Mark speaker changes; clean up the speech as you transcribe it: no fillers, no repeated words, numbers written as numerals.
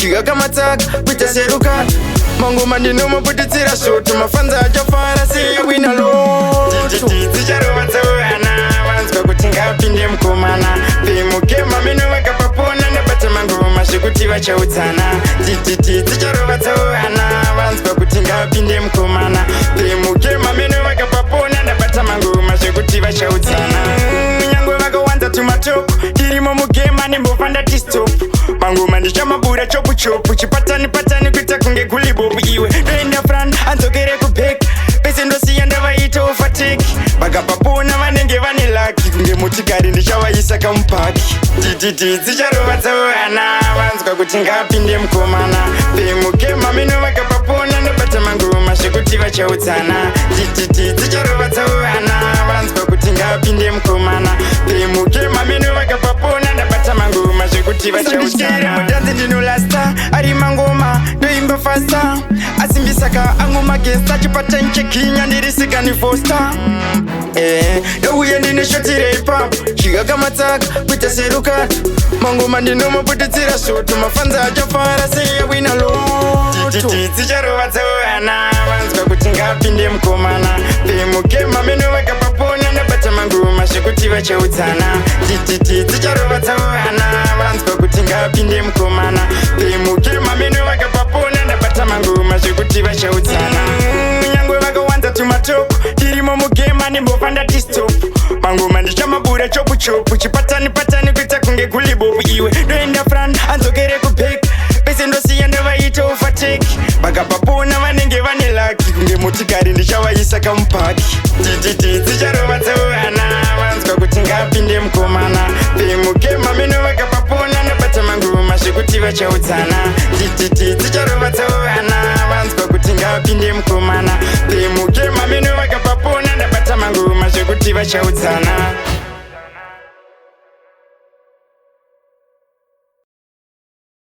Speaker 1: chikakamataka kuita seruka mangoma ndinomaputitsira shoto mafanza achafara sewina loto Dzicharova dzauhana vanzwa kuti ngapinde mukomana pemukema meno vakapapona ndabata mangoma zvekuti vachaudzana Dzicharova dzauhana vanzwa kuti ngapinde mukomana pemukema meno vakapapona ndabata mangoma zvekuti vachaudzana nyangwe vakawanza tumatoko tirimo mugema nembofanda tistop mangoma ndichamabura chopu chopu chipatani patani kuita kunge gulibobu iwe ndoenda fran anzokere kubheki pese ndosiya ndavaita ofateki vakapapona vanenge vane laki kunge motikari ndichavaisa kamupaki Dzicharova dzauhana vanzwa kuti ngapinde mukomana pemukema meno vakapapona ndabata mangoma zvekuti vachaudzana Dzicharova dzauhana vanzwa kuti ngapinde mukomana pemukema meno vakapapona ndabata mangoma zvekuti vachaudzana mudanzi ndinolasta ari mangoma ndoimba fasta asimbisaka angu magesta chipatani chekinya ndirisikani fosta ndouye ndine shotire ipapo chikakamataka kuita seruka mangoma ndinomaputitsira shoto mafanza achafara seyawina loto Dzicharova dzauhana vanzwa kuti ngapinde mukomana pemukema meno vakapapona ndabata mangoma zvekuti vachaudzana Dzicharova dzauhana vanzwa kuti ngapinde mukomana pemukema meno vakapapona ndabata mangoma zvekuti vachaudzana nyangwe vakawanza tumatoko tirimo mugema nembofanda tistop mangoma ndichamabura chopu chopu chipatani patani kuita kunge gulibobu iwe ndoenda fran anzokere kubheki pese ndosiya ndavaita ofateki vakapapona vanenge vane laki kunge motikari ndichavaisa kamupaki Dzicharova dzauhana vanzwa kuti ngapinde mukomana pemukema meno vakapapona ndabata mangoma zvekuti vachaudzana Dzicharova dzauhana vanzwa kuti ngapinde mukomana pemukema meno vakapapona ndabata mangoma zvekuti vachaudzana